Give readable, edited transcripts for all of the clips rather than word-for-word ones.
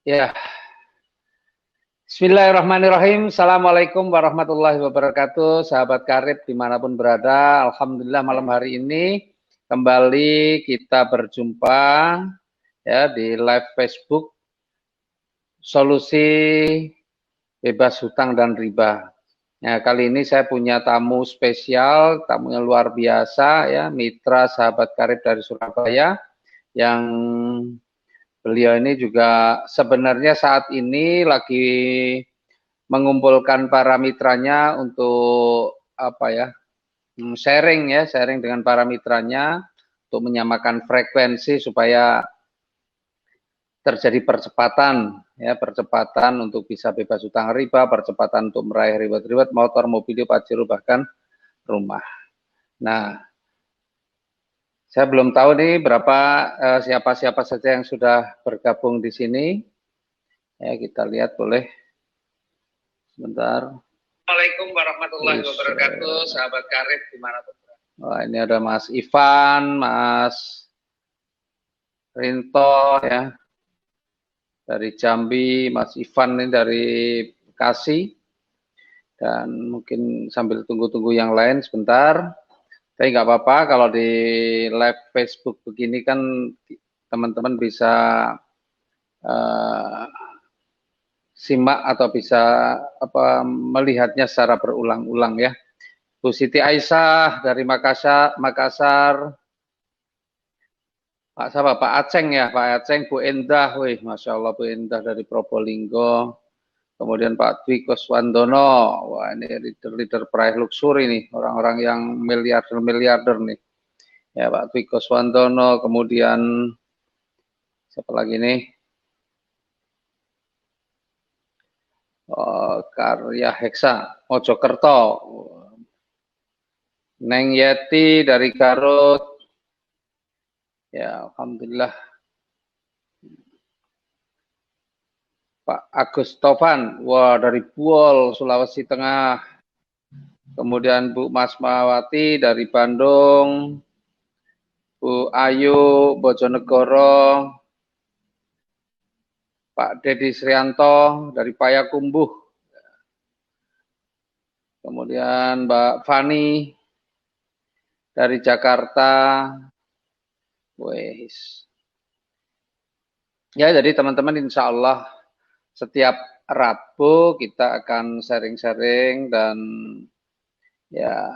Ya, Bismillahirrahmanirrahim. Assalamualaikum warahmatullahi wabarakatuh. Sahabat karib dimanapun berada. Alhamdulillah malam hari ini kembali kita berjumpa ya di live Facebook Solusi Bebas Hutang dan Riba. Nah, kali ini saya punya tamu spesial, tamu yang luar biasa ya, mitra sahabat karib dari Surabaya yang beliau ini juga sebenarnya saat ini lagi mengumpulkan para mitranya untuk sharing dengan para mitranya untuk menyamakan frekuensi supaya terjadi percepatan untuk bisa bebas hutang riba, percepatan untuk meraih reward motor, mobil, pajero, bahkan rumah. Nah, saya belum tahu nih berapa siapa-siapa saja yang sudah bergabung di sini. Ya, kita lihat boleh. Sebentar. Assalamualaikum warahmatullahi wabarakatuh, sahabat karib dimanapun. Wah, ini ada Mas Ivan, Mas Rinto ya dari Jambi, Mas Ivan ini dari Bekasi, dan mungkin sambil tunggu-tunggu yang lain sebentar. Tapi nggak apa-apa kalau di live Facebook begini kan teman-teman bisa simak atau bisa melihatnya secara berulang-ulang ya. Bu Siti Aisyah dari Makassar, Pak Aceng ya, Pak Aceng, Bu Endah, wih, Masya Allah Bu Endah dari Probolinggo, kemudian Pak Dwi Kuswandono, wah ini leader peraih luxury nih, orang-orang yang miliarder nih, ya Pak Dwi Kuswandono, kemudian siapa lagi nih, Karya Heksa, Mojokerto, Neng Yeti dari Garut, ya Alhamdulillah. Pak Agus Tovan, wah dari Buol, Sulawesi Tengah. Kemudian Bu Masmawati dari Bandung, Bu Ayu, Bojonegoro, Pak Dedi Srianto dari Payakumbuh. Kemudian Mbak Fani dari Jakarta. Wes. Ya, jadi teman-teman insya Allah setiap Rabu kita akan sharing-sharing dan ya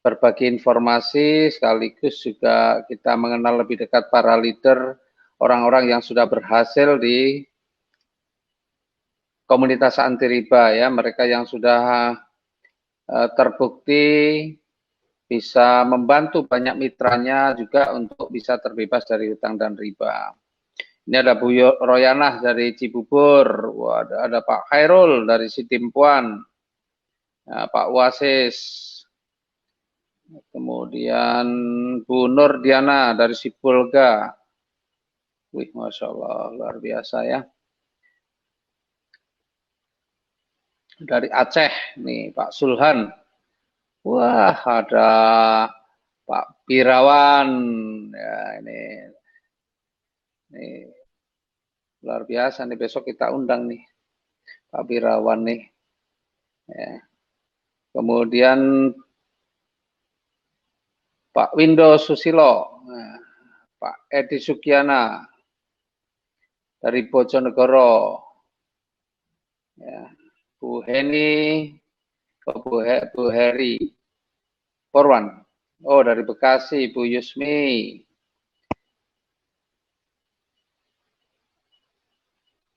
berbagi informasi, sekaligus juga kita mengenal lebih dekat para leader, orang-orang yang sudah berhasil di komunitas anti riba ya, mereka yang sudah terbukti bisa membantu banyak mitranya juga untuk bisa terbebas dari hutang dan riba. Ini ada Bu Royanah dari Cibubur, ada Pak Khairul dari Sitimpuan, nah, Pak Wasis, kemudian Bu Nur Diana dari Sipulga. Wih, Masya Allah, luar biasa ya. Dari Aceh, nih Pak Sulhan. Wah, ada Pak Pirawan. Ya, ini luar biasa nih, besok kita undang nih Pak Pirawan nih. Ya. Kemudian Pak Windo Susilo, nah, Pak Edi Sugiana dari Bojonegoro, ya, Bu Heni, Bu Heri Porwan, oh dari Bekasi, Bu Yusmi.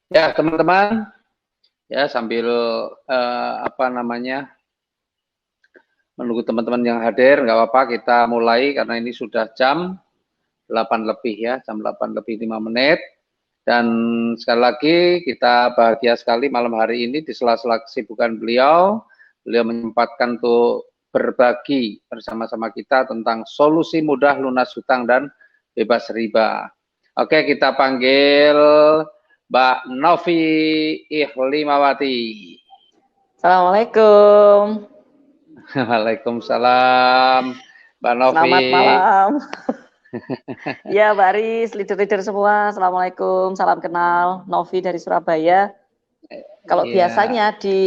Ya teman-teman, ya sambil menunggu teman-teman yang hadir, nggak apa-apa kita mulai karena ini sudah jam 8 lebih ya, jam 8 lebih 5 menit. Dan sekali lagi kita bahagia sekali malam hari ini di sela-sela kesibukan beliau menyempatkan untuk berbagi bersama-sama kita tentang solusi mudah lunas hutang dan bebas riba. Oke, kita panggil Mbak Novi Ihlimawati. Assalamualaikum. Waalaikumsalam, Mbak Novi. Selamat malam. Ya, Mbak Aris, leader-leader semua, Assalamualaikum, salam kenal, Novi dari Surabaya. Kalau Iya. biasanya di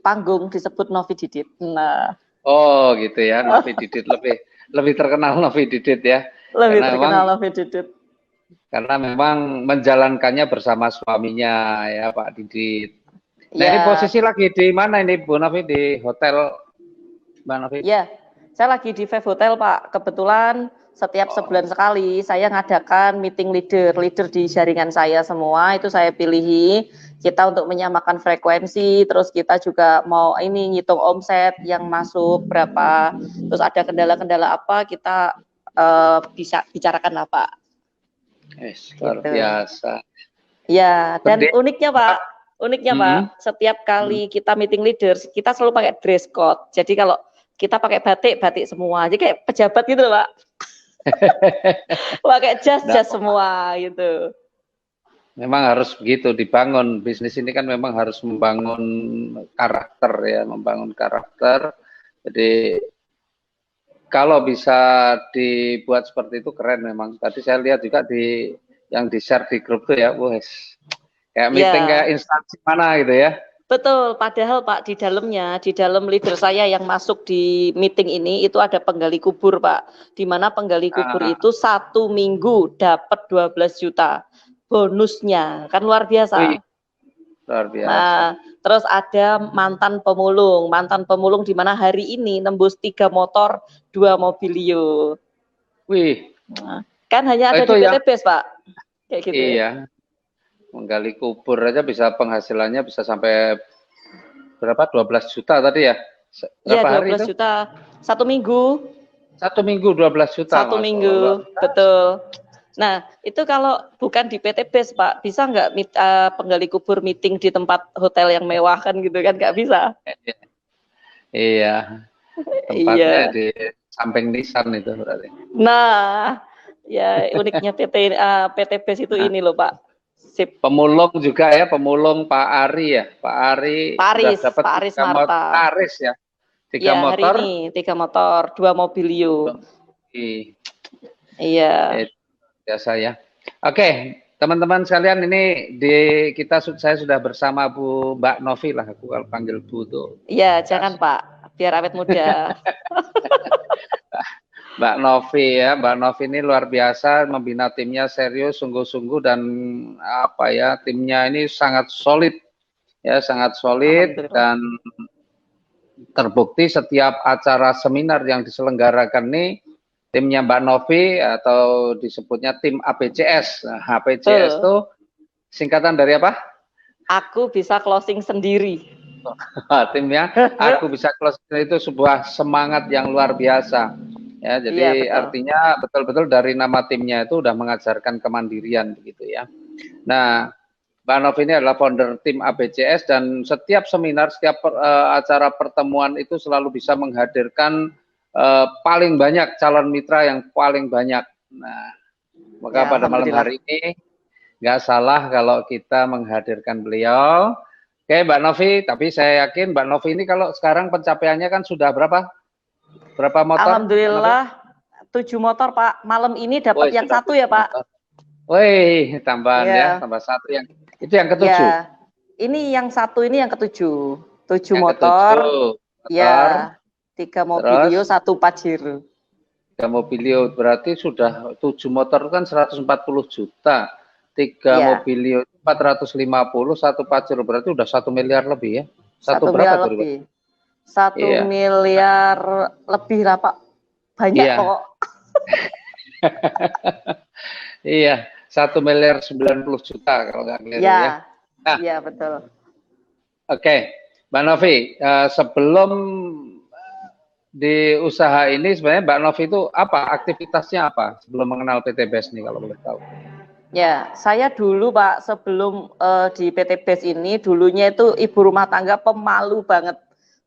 panggung disebut Novi Didit. Nah, Oh gitu ya, Novi Didit lebih lebih terkenal Novi Didit ya. lebih Karena memang terkenal Novi Didit. menjalankannya bersama suaminya ya Pak Didit. Nah ini Ya, posisi lagi di mana ini Bu Novi, di hotel Mbak Novi? ya, saya lagi di Five Hotel, Pak. Kebetulan setiap Oh, sebulan sekali saya ngadakan meeting leader di jaringan saya semua, itu saya pilihi. Kita untuk menyamakan frekuensi, terus kita juga mau ini ngitung omset yang masuk berapa, terus ada kendala-kendala apa, kita bisa bicarakan lah, Pak. luar Gitu. biasa. Ya, dan Gede. uniknya Pak, Hmm. setiap kali kita meeting leaders, kita selalu pakai dress code. Jadi kalau kita pakai batik, batik semua. Jadi kayak pejabat gitu loh, Pak. Pakai Nggak jas apa-apa. semua gitu. Memang harus begitu dibangun. Bisnis ini kan memang harus membangun karakter ya, membangun karakter. Jadi kalau bisa dibuat seperti itu keren memang. Tadi saya lihat juga yang di share di grup tuh ya, wes kayak meeting kayak Ya, instansi mana gitu ya. betul. Padahal Pak, di dalam leader saya yang masuk di meeting ini, itu ada penggali kubur, Pak. Di mana penggali kubur Ah, itu 1 minggu dapat 12 juta. Bonusnya, kan luar wih, biasa. luar biasa. Nah, terus ada mantan pemulung di mana hari ini nembus 3 motor, 2 mobilio. Wih, Nah, kan hanya ada itu di yang PT BES, Pak. Kayak gitu. iya, menggali kubur aja bisa penghasilannya bisa sampai berapa? 12 juta tadi ya. Iya, Berapa hari 12 itu? juta. 1 minggu, 1 minggu 12 juta, satu Masya Allah, luar minggu, biasa. betul. Nah, itu kalau bukan di PT BES, Pak, bisa nggak penggali kubur meeting di tempat hotel yang mewah kan gitu kan? Nggak bisa. Iya, tempatnya Iya. di samping Nissan itu berarti. Nah, ya uniknya PT BES itu Nah, ini loh, Pak. Sip. pemulung juga ya, pemulung Pak Ari ya. Pak Ari sudah dapat Pak Aris 3 motor, Marta. Aris ya, tiga Ya, hari motor. ini 3 motor, 2 mobilio. Iya, Biasa ya. Oke, teman-teman sekalian ini saya sudah bersama Bu Mbak Novi lah, aku kalau panggil Bu tuh. iya jangan Pak, biar awet muda. Mbak Novi ya, Mbak Novi ini luar biasa membina timnya serius, sungguh-sungguh dan apa ya, timnya ini sangat solid ya, sangat solid Alhamdulillah. dan terbukti setiap acara seminar yang diselenggarakan ini timnya Mbak Novi atau disebutnya tim APCS. Nah, APCS Betul. itu singkatan dari apa? Aku bisa closing sendiri. Timnya aku bisa close itu sebuah semangat yang luar biasa. Ya, Iya, jadi betul. artinya betul-betul dari nama timnya itu udah mengajarkan kemandirian begitu ya. Nah, Mbak Nov ini adalah founder tim ABCS dan setiap seminar, setiap acara pertemuan itu selalu bisa menghadirkan paling banyak calon mitra yang paling banyak. Nah, maka Ya, pada malam alhamdulillah. hari ini nggak salah kalau kita menghadirkan beliau. Oke, Mbak Novi, tapi saya yakin Mbak Novi ini kalau sekarang pencapaiannya kan sudah berapa? Berapa motor, Mbak Novi? Alhamdulillah 7 motor Pak. Malam ini dapat Woi, yang sudah satu ya 7 Pak. motor. Woi, tambahan ya, Ya, tambah satu yang itu yang ketujuh. ya. Ini yang satu ini yang ketujuh. 7 motor. Yang ketujuh motor, Ya, 3 mobilio, terus 1 Pajero. 3 mobilio berarti sudah 7 motor kan 140 juta. Tiga Ya, mobilio 450, 1 Pajero berarti udah 1 miliar lebih ya. Satu satu berapa miliar tuh? lebih. Satu Iya. miliar lebih lah Pak. Banyak Iya. kok. Iya, 1,90 miliar kalau nggak keliru ya. Ya, Nah, iya betul. oke, Mbak Novi, sebelum di usaha ini sebenarnya Mbak Novi itu apa aktivitasnya apa sebelum mengenal PT BES nih kalau boleh tahu? Ya, saya dulu Pak sebelum di PT BES ini dulunya itu ibu rumah tangga pemalu banget.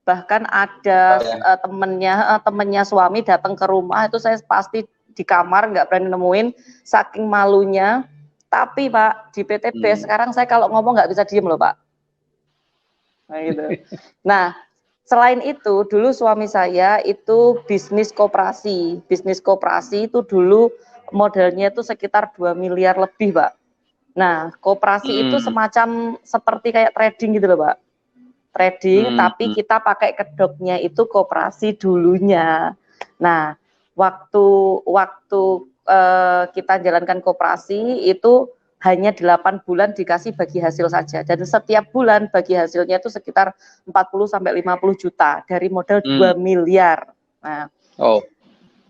Bahkan ada Oh, ya. temennya suami datang ke rumah itu saya pasti di kamar nggak berani nemuin saking malunya. Tapi Pak di PT BES sekarang saya kalau ngomong nggak bisa diem loh Pak. Nah, gitu. Nah, selain itu, dulu suami saya itu bisnis koperasi. Bisnis koperasi itu dulu modalnya itu sekitar 2 miliar lebih, Pak. Nah, koperasi itu semacam seperti kayak trading gitu loh, Pak. Trading, tapi kita pakai kedoknya itu koperasi dulunya. Nah, waktu kita jalankan koperasi itu hanya 8 bulan dikasih bagi hasil saja. Dan setiap bulan bagi hasilnya itu sekitar 40-50 juta dari modal 2 miliar. Nah,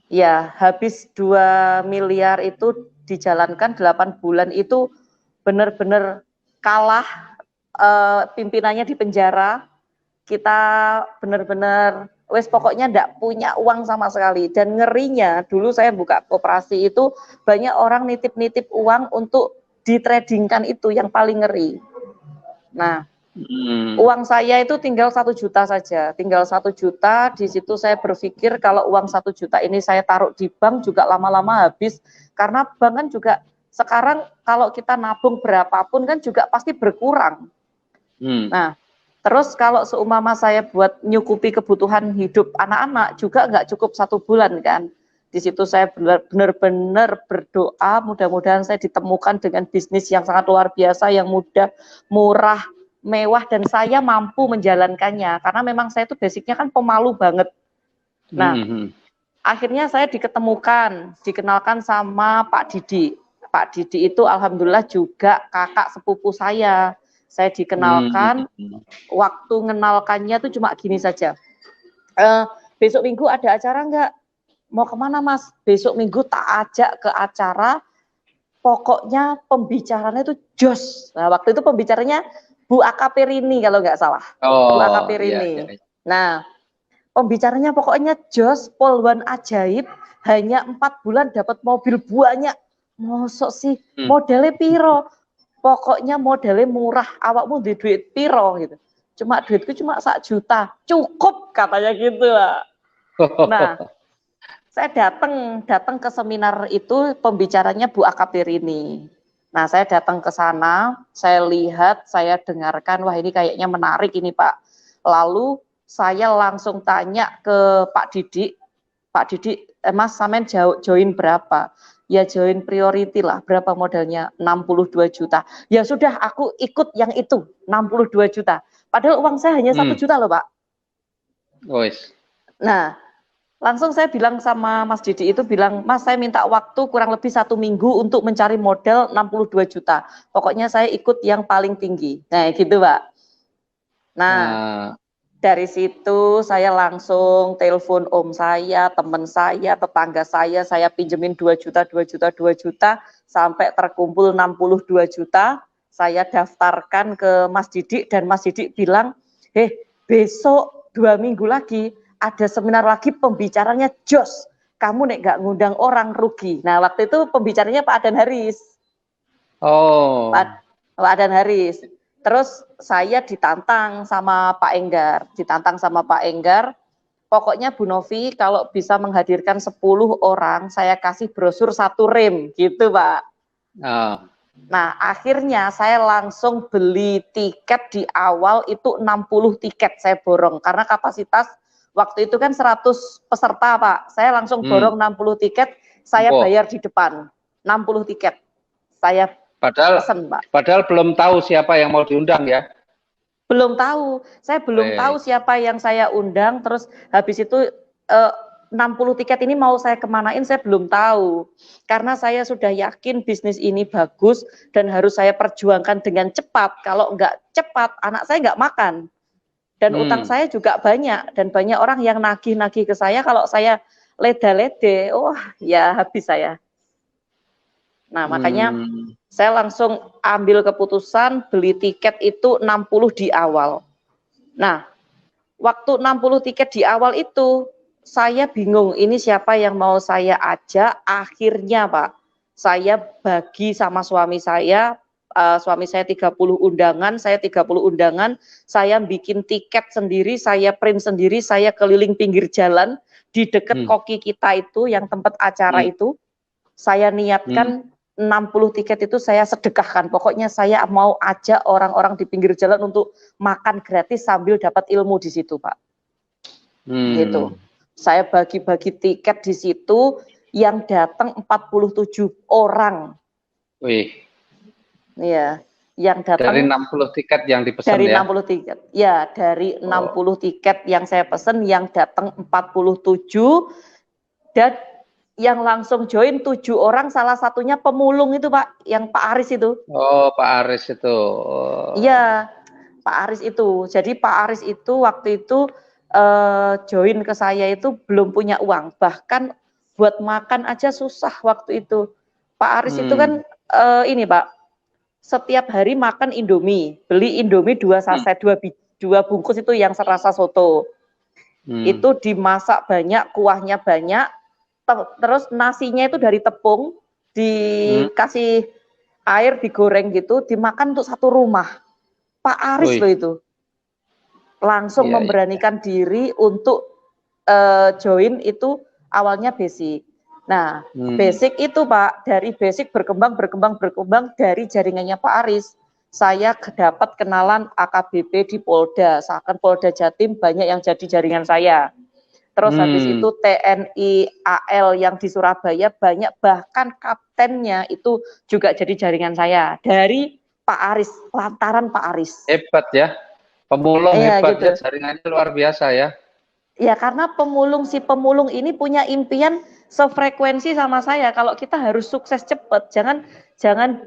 ya habis 2 miliar itu dijalankan 8 bulan itu benar-benar kalah, pimpinannya di penjara, kita benar-benar wes pokoknya enggak punya uang sama sekali. Dan ngerinya dulu saya buka koperasi itu banyak orang nitip-nitip uang untuk ditradingkan, itu yang paling ngeri. Nah, uang saya itu tinggal 1 juta saja, tinggal 1 juta. Di situ saya berpikir kalau uang 1 juta ini saya taruh di bank juga lama-lama habis, karena bank kan juga sekarang kalau kita nabung berapapun kan juga pasti berkurang. Nah, terus kalau seumpama saya buat nyukupi kebutuhan hidup anak-anak juga nggak cukup 1 bulan kan. Di situ saya benar-benar berdoa mudah-mudahan saya ditemukan dengan bisnis yang sangat luar biasa, yang mudah, murah, mewah, dan saya mampu menjalankannya. Karena memang saya itu basicnya kan pemalu banget. Nah, akhirnya saya dikenalkan sama Pak Didi. Pak Didi itu alhamdulillah juga kakak sepupu saya. Saya dikenalkan, waktu ngenalkannya tuh cuma gini saja. Besok minggu ada acara enggak? Mau kemana Mas? Besok minggu tak ajak ke acara, pokoknya pembicaranya itu jos. Nah, waktu itu pembicaranya Bu AKP Rini kalau nggak salah. Bu AKP Rini. Iya. Nah, pembicaranya pokoknya jos, poluan ajaib, hanya 4 bulan dapat mobil banyak. Mosok sih, modelnya piro? Pokoknya modelnya murah, awakmu di duit piro gitu. Cuma duitku cuma 1 juta, cukup katanya gitu. Nah, saya datang ke seminar itu, pembicaranya Bu AKP Rini. Nah, saya datang ke sana, saya lihat, saya dengarkan, wah ini kayaknya menarik ini Pak. Lalu saya langsung tanya ke Pak Didi, Mas sampean join berapa? Ya join priority lah, berapa modalnya? 62 juta. Ya sudah, aku ikut yang itu, 62 juta. Padahal uang saya hanya 1 juta loh Pak. Nah, langsung saya bilang sama Mas Didi itu, bilang, Mas saya minta waktu kurang lebih 1 minggu untuk mencari modal 62 juta. Pokoknya saya ikut yang paling tinggi. Nah gitu Pak. Nah, dari situ saya langsung telepon om saya, teman saya, tetangga saya pinjemin 2 juta, 2 juta, 2 juta, sampai terkumpul 62 juta. Saya daftarkan ke Mas Didi dan Mas Didi bilang, besok 2 minggu lagi ada seminar lagi, pembicaranya jos, kamu nek gak ngundang orang rugi. Nah waktu itu pembicaranya Pak Adan Haris. Pak Adan Haris. Terus saya ditantang sama Pak Enggar, pokoknya Bu Novi kalau bisa menghadirkan 10 orang, saya kasih brosur 1 rem, gitu Pak. Nah akhirnya saya langsung beli tiket di awal itu 60 tiket saya borong, karena kapasitas waktu itu kan 100 peserta Pak, saya langsung borong 60 tiket, saya bayar di depan, 60 tiket, saya pesen Pak. Padahal belum tahu siapa yang mau diundang ya? Belum tahu, saya belum tahu siapa yang saya undang, terus habis itu 60 tiket ini mau saya kemanain saya belum tahu. Karena saya sudah yakin bisnis ini bagus dan harus saya perjuangkan dengan cepat, kalau enggak cepat anak saya enggak makan. Dan utang saya juga banyak, dan banyak orang yang nagih-nagih ke saya, kalau saya leda-lede, ya habis saya. Nah makanya saya langsung ambil keputusan beli tiket itu 60 di awal. Nah waktu 60 tiket di awal itu, saya bingung ini siapa yang mau saya ajak. Akhirnya Pak, saya bagi sama suami saya 30 undangan, saya 30 undangan, saya bikin tiket sendiri, saya print sendiri, saya keliling pinggir jalan di dekat koki kita itu, yang tempat acara itu, saya niatkan 60 tiket itu saya sedekahkan. Pokoknya saya mau ajak orang-orang di pinggir jalan untuk makan gratis sambil dapat ilmu di situ Pak. Gitu. Saya bagi-bagi tiket di situ, yang datang 47 orang. Wih. Iya, yang datang dari 60 tiket yang dipesan dari ya? 60 tiket. Ya, dari 60 tiket yang saya pesan yang datang 47 dan yang langsung join 7 orang, salah satunya pemulung itu Pak, yang Pak Aris itu. Oh, Pak Aris itu. Iya, Pak Aris itu. Jadi Pak Aris itu waktu itu join ke saya itu belum punya uang. Bahkan buat makan aja susah waktu itu. Pak Aris itu kan ini Pak, setiap hari makan Indomie. Beli Indomie 2 saset, 2 bungkus itu yang serasa soto. Itu dimasak banyak, kuahnya banyak, terus nasinya itu dari tepung, dikasih air, digoreng gitu, dimakan untuk satu rumah. Pak Aris loh itu. Langsung memberanikan diri untuk join itu awalnya basic. Nah, basic itu Pak, dari basic berkembang dari jaringannya Pak Aris. Saya dapat kenalan AKBP di Polda, seakan Polda Jatim banyak yang jadi jaringan saya. Terus habis itu TNI AL yang di Surabaya banyak, bahkan kaptennya itu juga jadi jaringan saya dari Pak Aris, lantaran Pak Aris. Hebat ya, pemulung hebat gitu. ya, jaringannya luar biasa ya. Ya karena si pemulung ini punya impian sefrekuensi sama saya. Kalau kita harus sukses cepat, jangan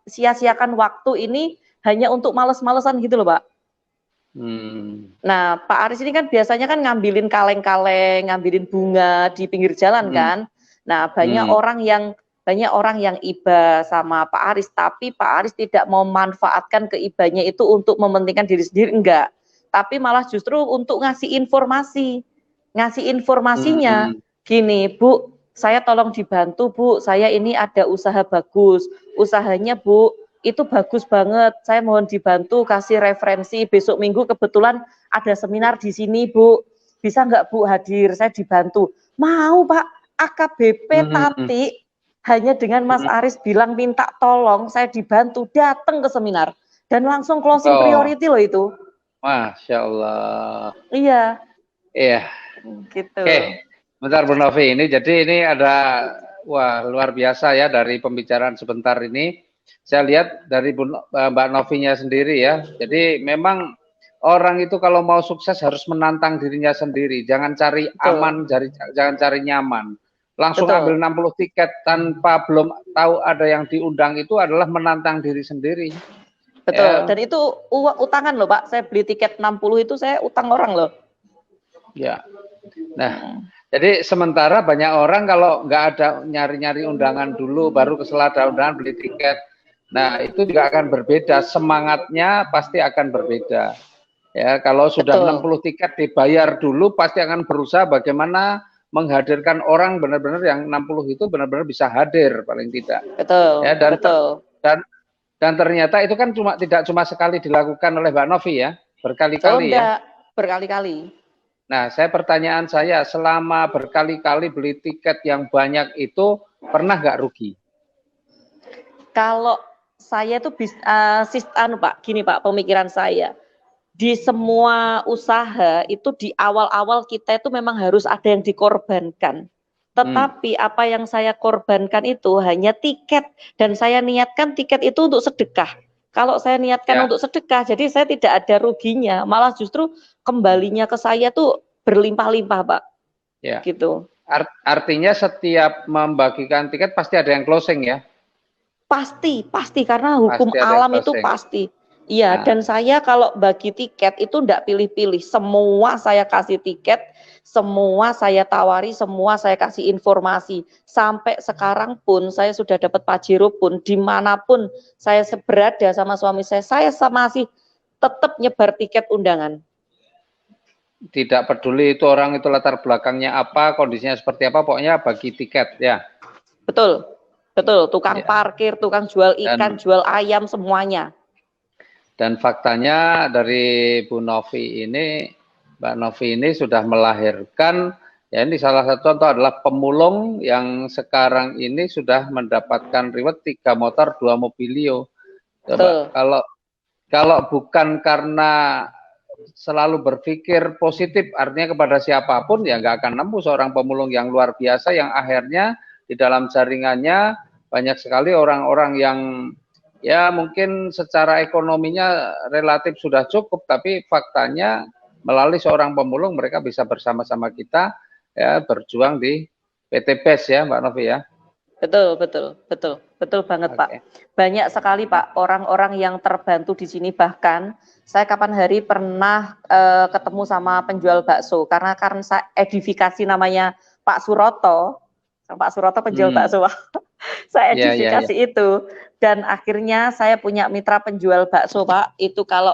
sia-siakan waktu ini hanya untuk males-malesan gitu loh Pak. Nah, Pak Aris ini kan biasanya kan ngambilin kaleng-kaleng, ngambilin bunga di pinggir jalan kan. Nah, banyak orang yang iba sama Pak Aris, tapi Pak Aris tidak mau memanfaatkan keibanya itu untuk mementingkan diri sendiri, enggak. Tapi malah justru untuk ngasih informasi. Ngasih informasinya, gini, Bu, saya tolong dibantu, Bu, saya ini ada usaha bagus. Usahanya, Bu, itu bagus banget, saya mohon dibantu kasih referensi, besok minggu kebetulan ada seminar di sini Bu, bisa nggak Bu hadir, saya dibantu. Mau Pak, AKBP Tati hanya dengan Mas Aris bilang minta tolong, saya dibantu, datang ke seminar dan langsung closing priority loh itu. Masya Allah. Iya. Iya. Gitu. Oke, bentar Bu Novi, ini jadi ini ada, wah luar biasa ya dari pembicaraan sebentar ini. Saya lihat dari Mbak Novinya sendiri ya. Jadi memang orang itu kalau mau sukses harus menantang dirinya sendiri. Jangan cari aman, jangan cari nyaman. Langsung ambil 60 tiket tanpa belum tahu ada yang diundang, itu adalah menantang diri sendiri. Betul. Dan itu utangan loh Pak. Saya beli tiket 60 itu saya utang orang loh. Ya. Nah, jadi sementara banyak orang kalau nggak ada nyari-nyari undangan dulu, baru setelah ada undangan beli tiket. Nah, itu juga akan berbeda, semangatnya pasti akan berbeda. Ya, kalau sudah 60 tiket dibayar dulu, pasti akan berusaha bagaimana menghadirkan orang benar-benar yang 60 itu benar-benar bisa hadir paling tidak. Betul. Ya, dan ternyata itu kan tidak cuma sekali dilakukan oleh Mbak Novi ya, berkali-kali ya. Berkali-kali. Nah, pertanyaan saya, selama berkali-kali beli tiket yang banyak itu, pernah nggak rugi? Kalau saya tuh Pak, gini Pak, pemikiran saya. Di semua usaha itu di awal-awal kita itu memang harus ada yang dikorbankan. Tetapi apa yang saya korbankan itu hanya tiket, dan saya niatkan tiket itu untuk sedekah. Kalau saya niatkan untuk sedekah, jadi saya tidak ada ruginya, malah justru kembalinya ke saya tuh berlimpah-limpah, Pak. Ya. Gitu. Artinya setiap membagikan tiket pasti ada yang closing ya? Pasti karena hukum alam itu pasti. Iya, dan saya kalau bagi tiket itu enggak pilih-pilih. Semua saya kasih tiket, semua saya tawari, semua saya kasih informasi. Sampai sekarang pun saya sudah dapat Pajero pun, dimanapun saya berada sama suami saya masih tetap nyebar tiket undangan. Tidak peduli itu orang itu latar belakangnya apa, kondisinya seperti apa, pokoknya bagi tiket ya. Betul, tukang parkir, tukang jual ikan, jual ayam, semuanya. Dan faktanya dari Bu Novi ini, Mbak Novi ini sudah melahirkan, ya ini salah satu contoh adalah pemulung yang sekarang ini sudah mendapatkan reward 3 motor 2 mobilio. Coba kalau bukan karena selalu berpikir positif, artinya kepada siapapun ya nggak akan nemu seorang pemulung yang luar biasa yang akhirnya di dalam jaringannya banyak sekali orang-orang yang ya mungkin secara ekonominya relatif sudah cukup, tapi faktanya melalui seorang pemulung mereka bisa bersama-sama kita ya berjuang di PT BES ya Mbak Novi ya. Betul, betul, betul, betul banget Pak. Banyak sekali Pak orang-orang yang terbantu di sini, bahkan saya kapan hari pernah ketemu sama penjual bakso karena saya edifikasi namanya Pak Suroto. Pak Suroto penjual bakso. Saya edifikasi itu dan akhirnya saya punya mitra penjual bakso Pak. Itu kalau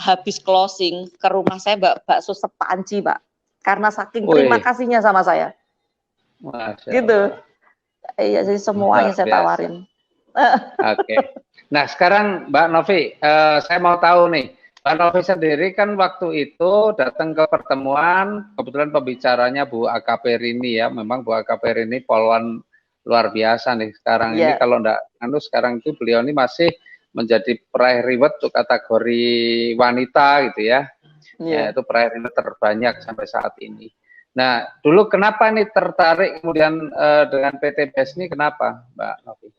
habis closing ke rumah saya bakso sepanci Pak. Karena saking terima kasihnya sama saya. Masya gitu. Allah. Iya, jadi semuanya saya tawarin. Oke. Nah sekarang Mbak Novi, saya mau tahu nih, Mbak Novi sendiri kan waktu itu datang ke pertemuan, kebetulan pembicaranya Bu AKP Rini ya, memang Bu AKP Rini polwan luar biasa nih sekarang ini. Kalau enggak, sekarang itu beliau ini masih menjadi peraih reward untuk kategori wanita gitu ya. Ya itu peraih reward terbanyak sampai saat ini. Nah, dulu kenapa nih tertarik kemudian dengan PT BES ini kenapa, Mbak Novi?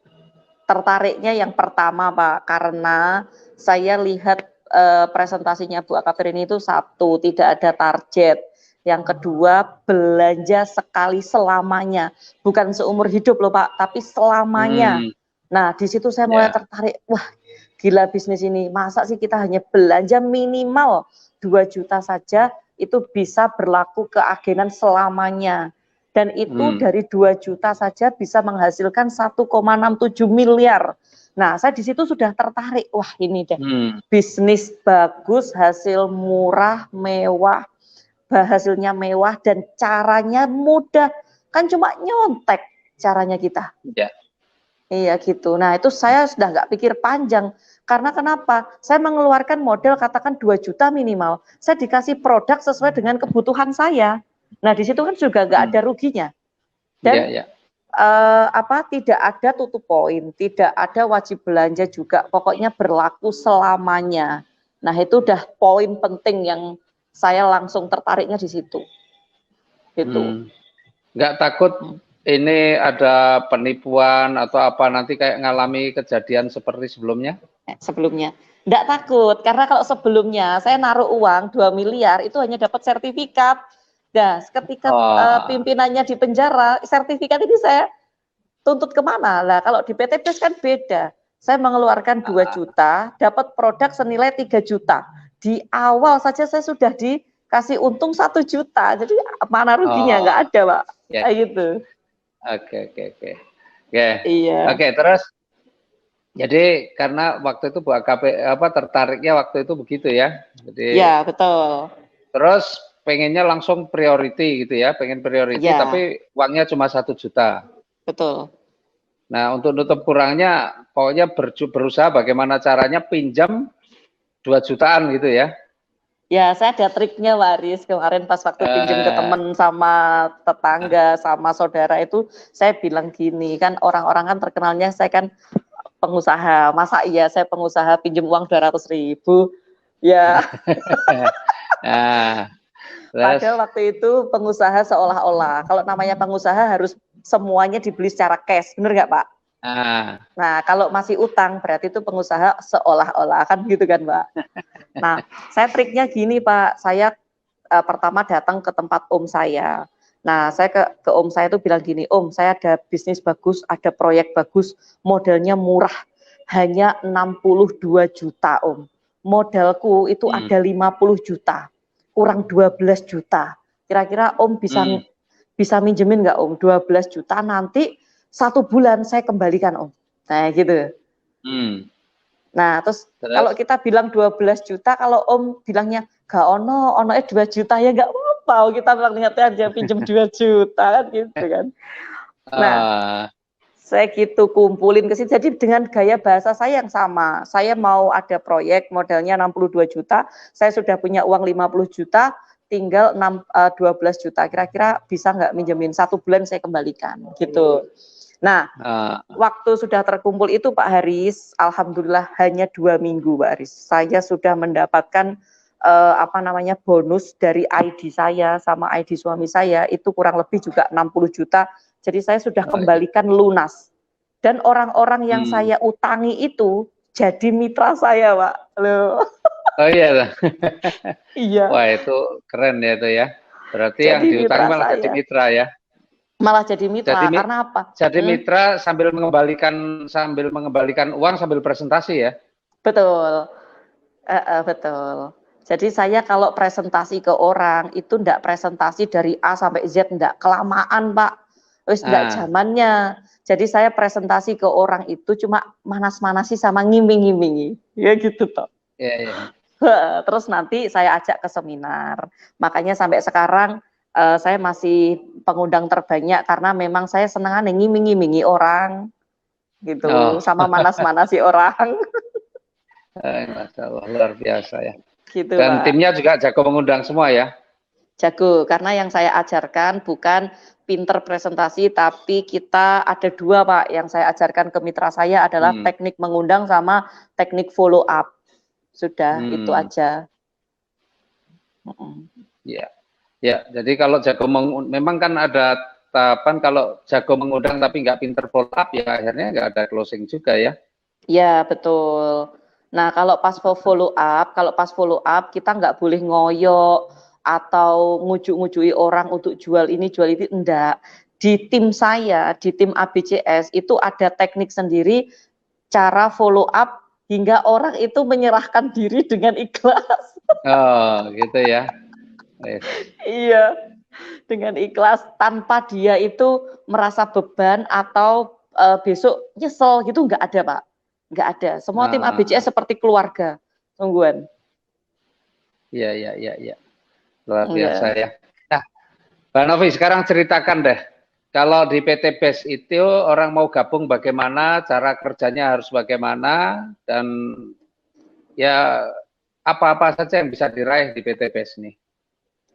Tertariknya yang pertama, Pak, karena saya lihat presentasinya Bu Akafirini itu satu, tidak ada target. Yang kedua, belanja sekali selamanya. Bukan seumur hidup loh, Pak, tapi selamanya. Nah, di situ saya mulai tertarik. Wah, gila bisnis ini. Masa sih kita hanya belanja minimal 2 juta saja, itu bisa berlaku keagenan selamanya. Dan itu dari 2 juta saja bisa menghasilkan 1,67 miliar. Nah, saya di situ sudah tertarik. Wah, ini deh. Bisnis bagus, hasil murah, mewah, hasilnya mewah, dan caranya mudah. Kan cuma nyontek caranya kita. Iya gitu. Nah, itu saya sudah nggak pikir panjang. Karena kenapa? Saya mengeluarkan modal katakan 2 juta minimal. Saya dikasih produk sesuai dengan kebutuhan saya. Nah, di situ kan juga nggak ada ruginya. Dan tidak ada tutup poin, tidak ada wajib belanja juga. Pokoknya berlaku selamanya. Nah, itu udah poin penting yang saya langsung tertariknya di situ. Gitu. Nggak takut ini ada penipuan atau apa nanti kayak ngalami kejadian seperti sebelumnya? Sebelumnya. Nggak takut, karena kalau sebelumnya saya naruh uang 2 miliar itu hanya dapat sertifikat. Nah, ketika pimpinannya di penjara, sertifikat ini saya tuntut kemana? Lah, kalau di PT BES kan beda. Saya mengeluarkan 2 juta, dapat produk senilai 3 juta. Di awal saja saya sudah dikasih untung 1 juta. Jadi mana ruginya? Nggak ada, Pak. Kayak gitu. Oke. Oke, terus jadi karena waktu itu Bu AKP tertariknya waktu itu begitu ya. Jadi ya, betul. Terus pengennya langsung priority gitu ya, pengen priority tapi uangnya cuma 1 juta. Betul. Nah, untuk nutup kurangnya pokoknya berusaha bagaimana caranya pinjam 2 jutaan gitu ya. Ya, saya ada triknya Waris. Kemarin pas waktu pinjam ke teman sama tetangga sama saudara itu saya bilang gini, kan orang-orang kan terkenalnya saya kan pengusaha, masa iya saya pengusaha pinjam uang 200.000 ya. Padahal waktu itu pengusaha seolah-olah, kalau namanya pengusaha harus semuanya dibeli secara cash, bener nggak Pak? Nah, kalau masih utang berarti itu pengusaha seolah-olah, kan gitu kan Pak? Nah, saya triknya gini Pak, saya pertama datang ke tempat om saya. Nah, saya ke om saya itu bilang gini, Om, saya ada bisnis bagus, ada proyek bagus, modalnya murah, hanya 62 juta Om. Modalku itu ada 50 juta, kurang 12 juta. Kira-kira Om bisa minjemin nggak Om? 12 juta nanti 1 bulan saya kembalikan Om. Nah gitu. Nah terus kalau kita bilang 12 juta, kalau Om bilangnya gak ono-nya 2 juta ya gak apa-apa, kita niatnya aja pinjem 2 juta kan gitu kan. Nah saya gitu kumpulin ke sini, jadi dengan gaya bahasa saya yang sama, saya mau ada proyek modalnya 62 juta, saya sudah punya uang 50 juta, tinggal 12 juta, kira-kira bisa nggak minjemin 1 bulan saya kembalikan gitu. Nah, waktu sudah terkumpul itu Pak Haris, alhamdulillah hanya 2 minggu Pak Haris, saya sudah mendapatkan bonus dari ID saya sama ID suami saya itu kurang lebih juga 60 juta. Jadi saya sudah kembalikan lunas. Dan orang-orang yang saya utangi itu jadi mitra saya, Pak. Loh. Oh iya. Iya. Wah, itu keren ya itu ya. Berarti Jadi yang diutangi malah saya. jadi mitra ya. Malah jadi mitra karena apa? Jadi mitra sambil mengembalikan uang sambil presentasi ya. Betul. Betul. Jadi saya kalau presentasi ke orang itu enggak presentasi dari A sampai Z, enggak, kelamaan Pak. Wis enggak zamannya. Jadi saya presentasi ke orang itu cuma manas-manasi sama ngiming-ngimingi. Ya gitu toh. Iya. Terus nanti saya ajak ke seminar. Makanya sampai sekarang saya masih pengundang terbanyak karena memang saya senang ngiming-ngimingi orang gitu, sama manas-manasi orang. Masya Allah, luar biasa ya. Gitu, dan Pak. Timnya juga jago mengundang semua ya? Jago, karena yang saya ajarkan bukan pinter presentasi, tapi kita ada 2 Pak, yang saya ajarkan ke mitra saya adalah teknik mengundang sama teknik follow up. Sudah, itu aja. Ya, jadi kalau jago memang kan ada tahapan kalau jago mengundang tapi nggak pinter follow up ya akhirnya nggak ada closing juga ya? Ya, betul. Nah, kalau pas follow up kita nggak boleh ngoyo atau ngujuk-ngujui orang untuk jual ini jual itu, enggak. Di tim saya, di tim ABCS itu ada teknik sendiri cara follow up hingga orang itu menyerahkan diri dengan ikhlas. Oh, gitu ya. Iya, dengan ikhlas tanpa dia itu merasa beban atau besok nyesel gitu, nggak ada Pak. Nggak ada. Semua tim ABCS seperti keluarga, sungguhan. Iya. Luar biasa ya. Nah, Mbak Novi, sekarang ceritakan deh. Kalau di PT BES itu orang mau gabung bagaimana, cara kerjanya harus bagaimana, dan ya apa-apa saja yang bisa diraih di PT BES ini?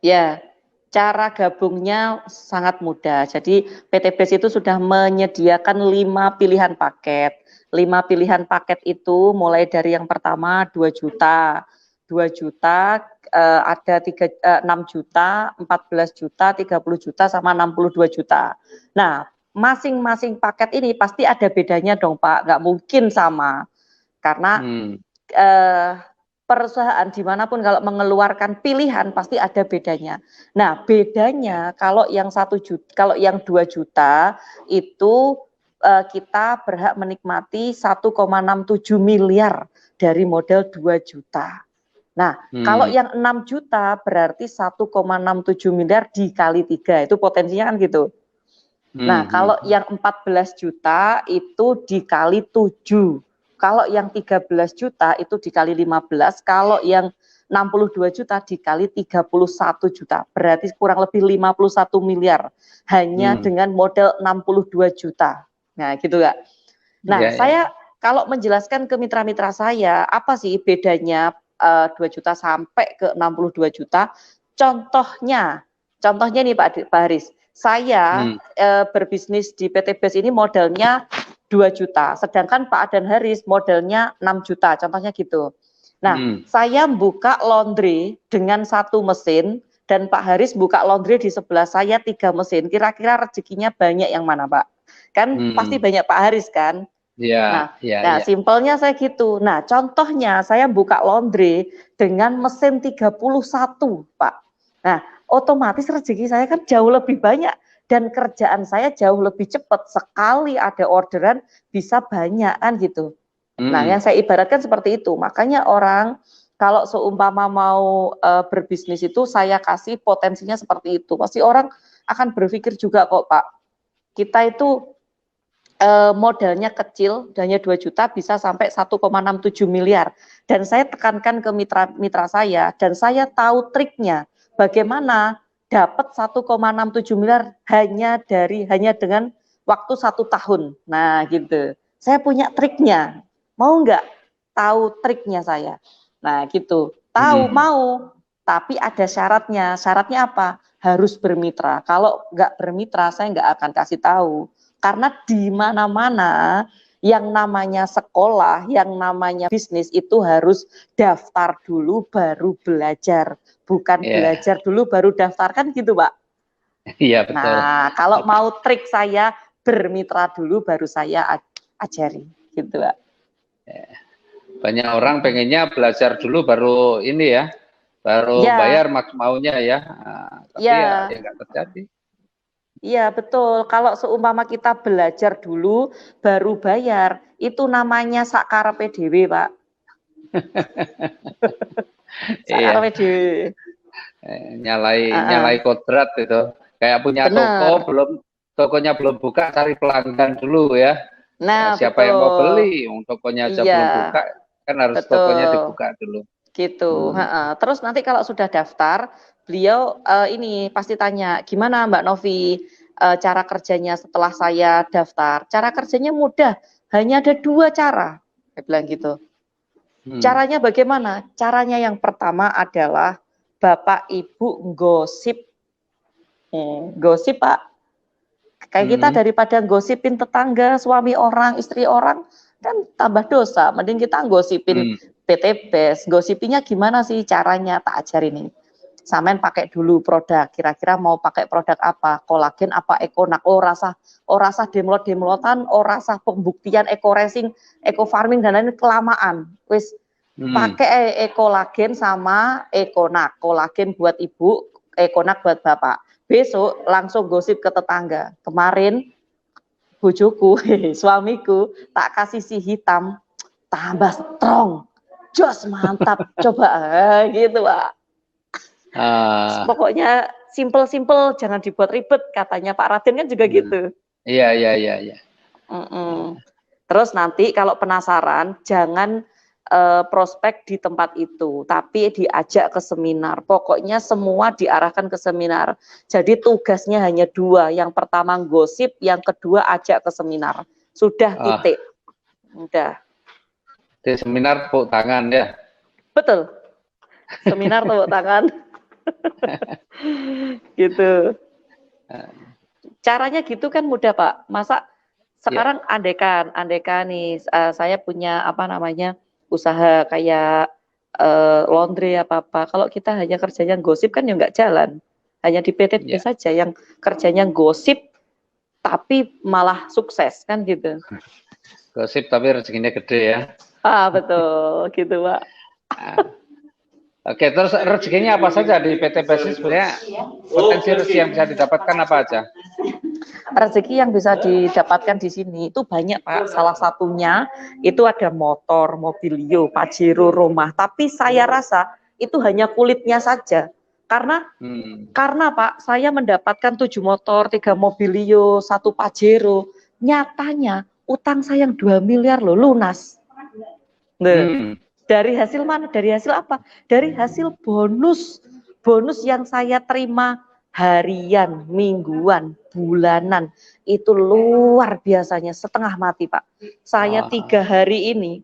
Ya, cara gabungnya sangat mudah. Jadi PT BES itu sudah menyediakan 5 pilihan paket. 5 pilihan paket itu mulai dari yang pertama 2 juta, 2 juta, ada 6 juta, 14 juta, 30 juta, sama 62 juta. Nah, masing-masing paket ini pasti ada bedanya dong Pak, nggak mungkin sama. Karena perusahaan dimanapun kalau mengeluarkan pilihan pasti ada bedanya. Nah, bedanya kalau yang 1 juta, kalau yang 2 juta itu kita berhak menikmati 1,67 miliar dari modal 2 juta. Nah, kalau yang 6 juta berarti 1,67 miliar dikali 3, itu potensinya kan gitu. Nah, kalau yang 14 juta itu dikali 7. Kalau yang 13 juta itu dikali 15, kalau yang 62 juta dikali 31 juta, berarti kurang lebih 51 miliar hanya dengan modal 62 juta. Nah, gitu Kak. Nah, saya kalau menjelaskan ke mitra-mitra saya, apa sih bedanya 2 juta sampai ke 62 juta? Contohnya nih Pak Haris, saya berbisnis di PT BES ini modalnya 2 juta, sedangkan Pak Adan Haris modalnya 6 juta, contohnya gitu. Nah, saya buka laundry dengan 1 mesin, dan Pak Haris buka laundry di sebelah saya 3 mesin, kira-kira rezekinya banyak yang mana Pak? Kan pasti banyak Pak Haris kan? Nah, simpelnya saya gitu. Nah, contohnya saya buka laundry dengan mesin 31 Pak. Nah, otomatis rezeki saya kan jauh lebih banyak dan kerjaan saya jauh lebih cepat. Sekali ada orderan bisa banyak kan gitu. Nah, yang saya ibaratkan seperti itu. Makanya orang kalau seumpama mau berbisnis itu saya kasih potensinya seperti itu. Pasti orang akan berpikir juga kok Pak, kita itu modalnya kecil, hanya 2 juta bisa sampai 1,67 miliar. Dan saya tekankan ke mitra saya, dan saya tahu triknya bagaimana dapat 1,67 miliar hanya dengan waktu 1 tahun. Nah, gitu. Saya punya triknya. Mau nggak tahu triknya saya? Nah, gitu. Tahu, mau. Tapi ada syaratnya. Syaratnya apa? Harus bermitra. Kalau nggak bermitra, saya nggak akan kasih tahu. Karena di mana-mana Yang namanya sekolah, yang namanya bisnis itu harus daftar dulu baru belajar, bukan belajar dulu baru daftar, kan gitu Pak. Iya betul. Nah, kalau mau trik saya bermitra dulu baru saya ajari, gitu Pak. Banyak orang pengennya belajar dulu baru ini ya, baru bayar maunya ya. Nah, tapi ya nggak terjadi. Iya betul, kalau seumpama kita belajar dulu baru bayar, itu namanya sakarepe dhewe Pak. Sakarepe dhewe. Nyalai kodrat itu. Kayak punya toko, tokonya belum buka, cari pelanggan dulu ya. Nah, siapa yang mau beli, tokonya aja belum buka, kan harus tokonya dibuka dulu. Gitu. Terus nanti kalau sudah daftar, beliau ini pasti tanya, gimana Mbak Novi cara kerjanya setelah saya daftar? Cara kerjanya mudah, hanya ada 2 cara. Saya bilang gitu. Caranya bagaimana? Caranya yang pertama adalah Bapak Ibu gosip. Gosip Pak. Kayak kita daripada gosipin tetangga, suami orang, istri orang, kan tambah dosa. Mending kita gosipin PTBes. Gosipinnya gimana sih caranya? Tak ajarin ini. Samain pakai dulu produk. Kira-kira mau pakai produk apa? Kolagen apa Ekonak? Oh rasa demlot-demlotan, oh rasa pembuktian eco racing, eco farming dan lain kelamaan. Wis pakai ekolagen sama Ekonak. Kolagen buat ibu, Ekonak buat bapak. Besok langsung gosip ke tetangga. Kemarin bojoku, suamiku tak kasih si hitam, tambah strong, jos mantap, coba gitu Pak. Pokoknya simple-simple, jangan dibuat ribet, katanya Pak Raden kan juga gitu. Iya. Terus nanti kalau penasaran, jangan prospek di tempat itu, tapi diajak ke seminar. Pokoknya semua diarahkan ke seminar. Jadi tugasnya hanya 2. Yang pertama gosip, yang kedua ajak ke seminar. Sudah titik. Udah. Di seminar tepuk tangan ya. Betul. Seminar tepuk tangan. Gitu. Caranya gitu kan mudah Pak. Masa sekarang andekan nih saya punya apa namanya usaha kayak laundry apa-apa. Kalau kita hanya kerjanya gosip kan ya nggak jalan. Hanya di PTB saja yang kerjanya gosip tapi malah sukses kan gitu. Gosip tapi rezekinya gede ya. Betul gitu Pak. Oke, terus rezekinya apa saja di PT Basis sebenarnya? Potensi rezeki yang bisa didapatkan apa aja? Rezeki yang bisa didapatkan di sini itu banyak Pak. Salah satunya itu ada motor, mobilio, pajero, rumah. Tapi saya rasa itu hanya kulitnya saja. Karena Pak, saya mendapatkan 7 motor, 3 mobilio, 1 pajero. Nyatanya utang saya yang 2 miliar loh lunas. Dari hasil mana? Dari hasil apa? Dari hasil bonus. Bonus yang saya terima harian, mingguan, bulanan. Itu luar biasanya, setengah mati Pak. Saya 3 hari ini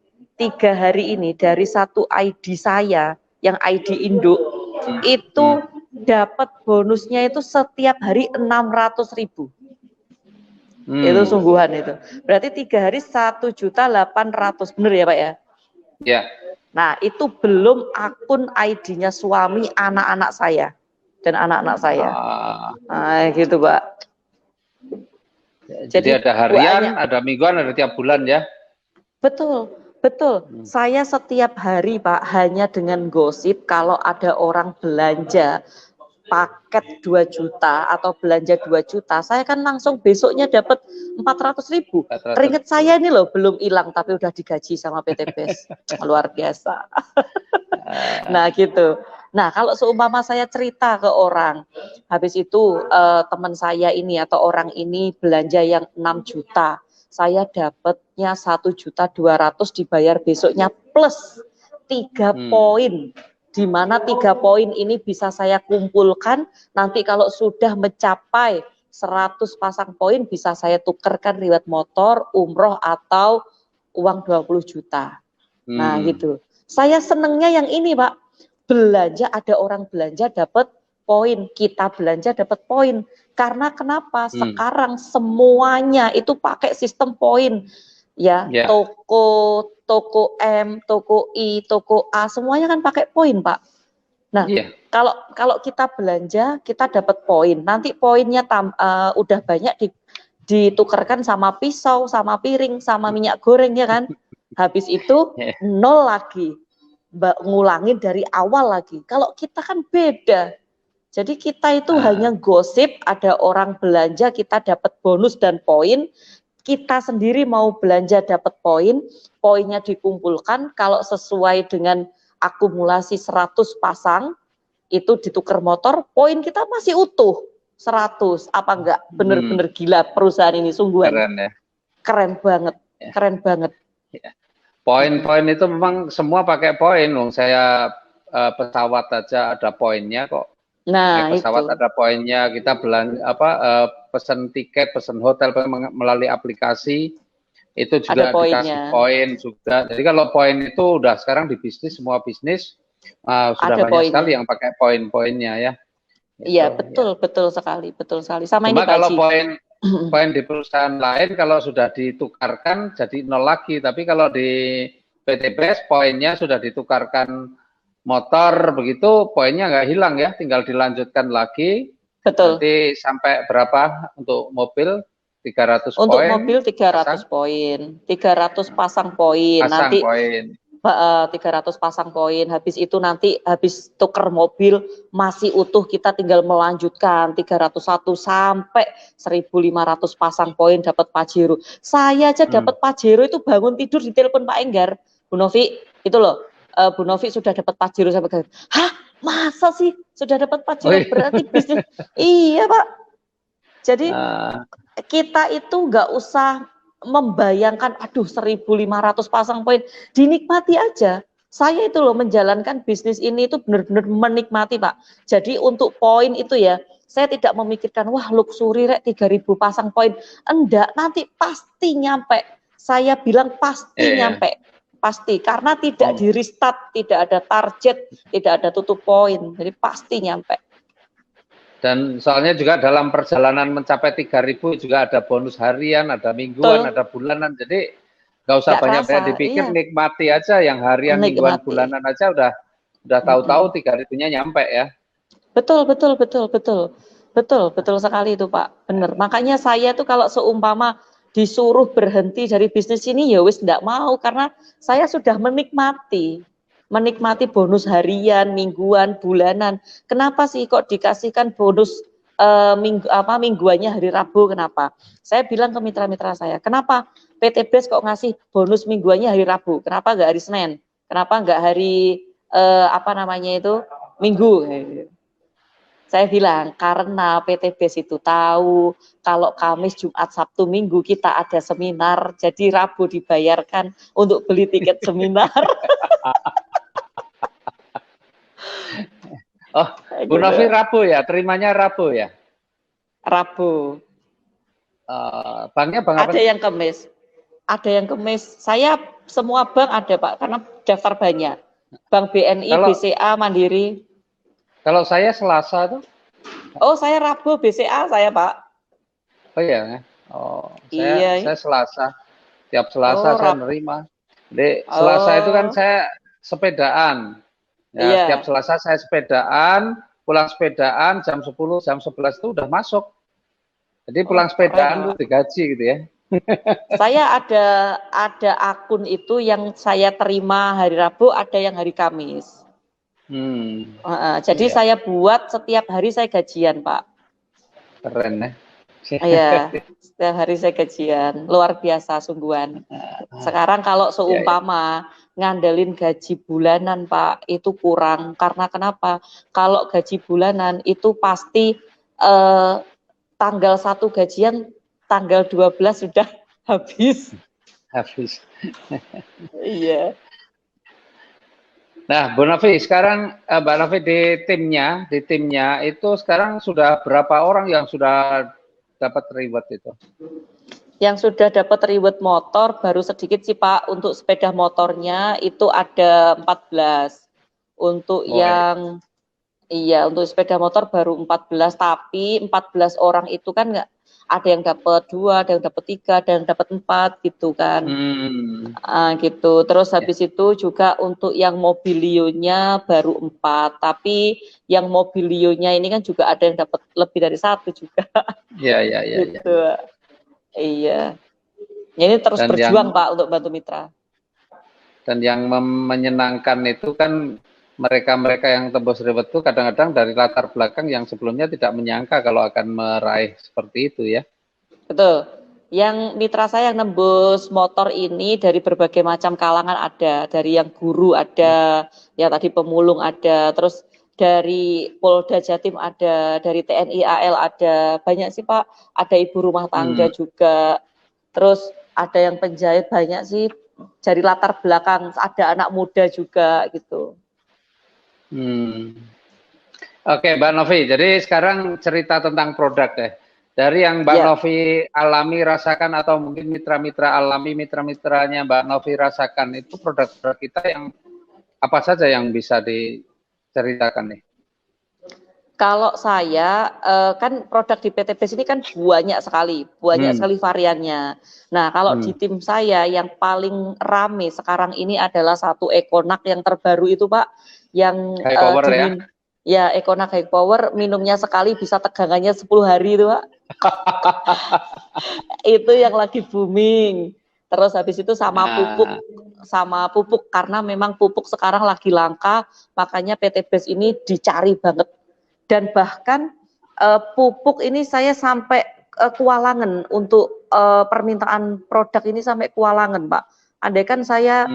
dari 1 ID saya, yang ID induk, itu dapat bonusnya itu setiap hari 600.000. Itu sungguhan itu. Berarti 3 hari 1.800.000, bener ya Pak ya? Ya. Nah, itu belum akun ID-nya suami, anak-anak saya dan anak-anak saya. Nah, gitu, Pak. Jadi ada harian, ada mingguan, ada tiap bulan ya? Betul. Saya setiap hari, Pak, hanya dengan gosip kalau ada orang belanja paket 2 juta atau belanja 2 juta, saya kan langsung besoknya dapat 400.000. Keringet saya ini loh belum hilang tapi udah digaji sama PTBes. Luar biasa. Nah gitu. Nah kalau seumpama saya cerita ke orang, habis itu teman saya ini atau orang ini belanja yang 6 juta, saya dapatnya 1.200.000 dibayar besoknya plus 3 poin. Di mana 3 poin ini bisa saya kumpulkan, nanti kalau sudah mencapai 100 pasang poin bisa saya tukarkan riwayat motor, umroh atau uang 20 juta. Nah gitu. Saya senengnya yang ini Pak, belanja ada orang belanja dapat poin, kita belanja dapat poin. Karena kenapa? Sekarang semuanya itu pakai sistem poin. ya, toko M, toko I, toko A, semuanya kan pakai poin, Pak. Nah, kalau kita belanja, kita dapat poin. Nanti poinnya udah banyak ditukarkan sama pisau, sama piring, sama minyak goreng ya kan. Habis itu nol lagi, ngulangin dari awal lagi. Kalau kita kan beda. Jadi kita itu hanya gosip, ada orang belanja, kita dapat bonus dan poin. Kita sendiri mau belanja dapat poin, poinnya dikumpulkan, kalau sesuai dengan akumulasi 100 pasang, itu ditukar motor, poin kita masih utuh 100. Apa enggak? Bener-bener gila perusahaan ini, sungguhan. Keren ya. Keren banget, keren banget. Poin-poin itu memang semua pakai poin, loh. Saya pesawat aja ada poinnya kok. Nah, pesawat itu ada poinnya, kita pesan tiket, pesan hotel melalui aplikasi itu juga dikasih poin juga. Jadi kalau poin itu udah sekarang di bisnis, semua bisnis sudah ada banyak poinnya sekali yang pakai poin-poinnya ya. Iya, betul sekali, betul sekali. Sama cuma ini kalau poin di perusahaan lain kalau sudah ditukarkan jadi nol lagi, tapi kalau di PTBS poinnya sudah ditukarkan motor begitu, poinnya nggak hilang ya, tinggal dilanjutkan lagi. Betul. Nanti sampai berapa untuk mobil? 300 poin. Untuk poin. Mobil 300 poin. 300 pasang poin. Nanti poin. 300 pasang poin. Habis itu nanti habis tuker mobil masih utuh, kita tinggal melanjutkan 301 sampai 1.500 pasang poin dapat Pajero. Saya aja dapat Pajero itu bangun tidur di telepon Pak Enggar, Bu Novi, itu loh. Bu Novi sudah dapat Pajero sampai kaget. Hah, masa sih sudah dapat Pajero? Berarti bisnis. Iya Pak. Jadi kita itu nggak usah membayangkan, aduh 1.500 pasang poin, dinikmati aja. Saya itu loh menjalankan bisnis ini itu benar-benar menikmati Pak. Jadi untuk poin itu ya, saya tidak memikirkan wah luxury rek 3.000 pasang poin. Enggak, nanti pasti nyampe. Saya bilang pasti nyampe. Pasti, karena tidak di restart, tidak ada target, tidak ada tutup poin, jadi pasti nyampe. Dan soalnya juga dalam perjalanan mencapai 3.000 juga ada bonus harian, ada mingguan, ada bulanan, jadi nggak usah banyak-banyak dipikir, nikmati aja yang harian, mingguan, bulanan aja udah tahu-tahu 3.000-nya nyampe ya. Betul sekali itu Pak, bener. Makanya saya tuh kalau seumpama disuruh berhenti dari bisnis ini ya wis enggak mau, karena saya sudah menikmati bonus harian, mingguan, bulanan. Kenapa sih kok dikasihkan bonus mingguannya hari Rabu? Kenapa? Saya bilang ke mitra-mitra saya, kenapa PTBS kok ngasih bonus mingguannya hari Rabu? Kenapa enggak hari Senin? Kenapa enggak hari Minggu? Saya bilang, karena PTBS itu tahu kalau Kamis, Jumat, Sabtu, Minggu kita ada seminar, jadi Rabu dibayarkan untuk beli tiket seminar. Oh, Bu Novi Rabu ya, terimanya Rabu ya? Rabu. Banknya bank apa? Ada yang Kamis. Ada yang Kamis. Saya semua bank ada Pak, karena daftar banyak. Bank BNI, BCA, Mandiri. Kalau saya Selasa tuh. Oh, saya Rabu, BCA saya Pak. Oh iya. Oh, saya Selasa. Tiap Selasa saya nerima. Jadi Selasa itu kan saya sepedaan. Ya, tiap Selasa saya sepedaan, pulang sepedaan jam 10, jam 11 itu udah masuk. Jadi pulang sepedaan itu digaji gitu ya. Saya ada akun itu yang saya terima hari Rabu, ada yang hari Kamis. Jadi saya buat setiap hari saya gajian Pak. Keren ya. Iya, setiap hari saya gajian, luar biasa sungguhan. Sekarang kalau seumpama ngandelin gaji bulanan Pak, itu kurang. Karena kenapa? Kalau gaji bulanan itu pasti tanggal 1 gajian, tanggal 12 sudah habis. Habis. Iya. Nah, Bu Novi, sekarang Mbak Novi di timnya itu sekarang sudah berapa orang yang sudah dapat reward itu? Yang sudah dapat reward motor baru sedikit sih Pak. Untuk sepeda motornya itu ada 14. Untuk untuk sepeda motor baru 14, tapi 14 orang itu kan ada yang dapat 2, ada yang dapat 3, ada yang dapat 4 gitu kan. Gitu. Terus habis itu juga untuk yang mobilionya baru 4, tapi yang mobilionya ini kan juga ada yang dapat lebih dari 1 juga. Iya. Gitu. Iya. Ini terus Dan berjuang Pak untuk bantu mitra. Dan yang menyenangkan itu kan mereka-mereka yang tembus ribet itu kadang-kadang dari latar belakang yang sebelumnya tidak menyangka kalau akan meraih seperti itu ya. Betul. Yang mitra saya yang nembus motor ini dari berbagai macam kalangan ada, dari yang guru ada, ya tadi pemulung ada, terus dari Polda Jatim ada, dari TNI AL ada, banyak sih Pak, ada ibu rumah tangga juga, terus ada yang penjahit banyak sih, dari latar belakang, ada anak muda juga gitu. Oke, Mbak Novi, jadi sekarang cerita tentang produk deh. Dari yang Mbak Novi alami, rasakan, atau mungkin mitra-mitra alami, mitra-mitranya Mbak Novi rasakan, itu produk-produk kita yang apa saja yang bisa diceritakan nih? Kalau saya, kan produk di PT BES ini kan banyak sekali variannya. Nah, kalau di tim saya yang paling rame sekarang ini adalah satu Econac yang terbaru itu Pak, yang High power ya Econac High Power, minumnya sekali bisa tegangannya 10 hari itu Pak. Itu yang lagi booming. Terus habis itu sama pupuk karena memang pupuk sekarang lagi langka, makanya PT BES ini dicari banget. Dan bahkan pupuk ini saya sampai kewalahan untuk permintaan produk ini sampai kewalahan Pak. Andai kan saya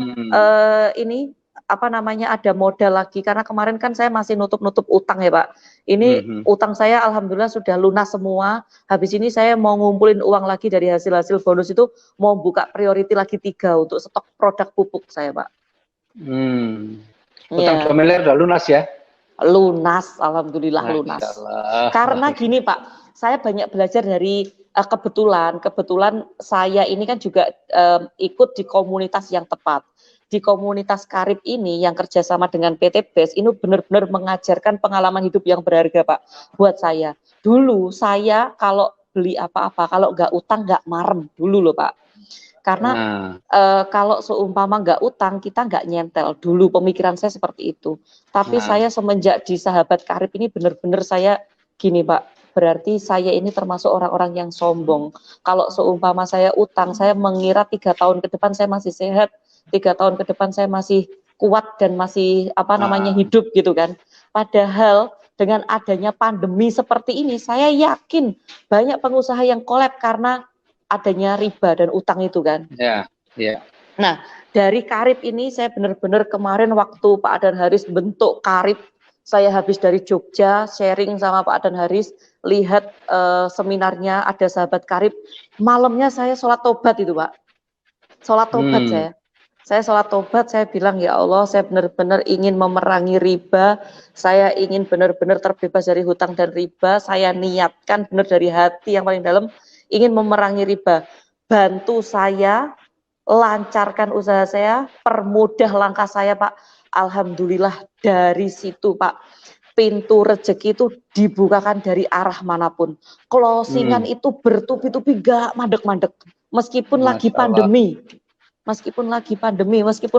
ini apa namanya ada modal lagi, karena kemarin kan saya masih nutup utang ya Pak. Ini utang saya alhamdulillah sudah lunas semua. Habis ini saya mau ngumpulin uang lagi dari hasil bonus itu, mau buka priority lagi 3 untuk stok produk pupuk saya Pak. Utang 2 miliar udah lunas ya? Lunas, alhamdulillah lunas. Karena gini Pak, saya banyak belajar dari kebetulan saya ini kan juga ikut di komunitas yang tepat. Di komunitas Karib ini yang kerjasama dengan PT BES ini benar-benar mengajarkan pengalaman hidup yang berharga Pak buat saya. Dulu saya kalau beli apa-apa, kalau nggak utang nggak marem dulu loh Pak. Karena kalau seumpama nggak utang, kita nggak nyentel. Dulu pemikiran saya seperti itu. Tapi saya semenjak di Sahabat Karib ini benar-benar saya gini Pak, berarti saya ini termasuk orang-orang yang sombong. Kalau seumpama saya utang, saya mengira 3 tahun ke depan saya masih sehat, 3 tahun ke depan saya masih kuat dan masih hidup gitu kan. Padahal dengan adanya pandemi seperti ini, saya yakin banyak pengusaha yang kolab karena adanya riba dan utang itu kan. Nah, dari Karib ini saya benar-benar kemarin waktu Pak Adan Haris bentuk Karib, saya habis dari Jogja sharing sama Pak Adan Haris, lihat seminarnya ada Sahabat Karib, malamnya saya sholat tobat itu Pak. Sholat tobat saya sholat tobat, saya bilang ya Allah, saya benar-benar ingin memerangi riba, saya ingin benar-benar terbebas dari hutang dan riba, saya niatkan benar dari hati yang paling dalam, ingin memerangi riba. Bantu saya, lancarkan usaha saya, permudah langkah saya Pak. Alhamdulillah dari situ Pak, pintu rezeki itu dibukakan dari arah manapun. Closingan itu bertubi-tubi gak mandek-mandek. Meskipun lagi pandemi, meskipun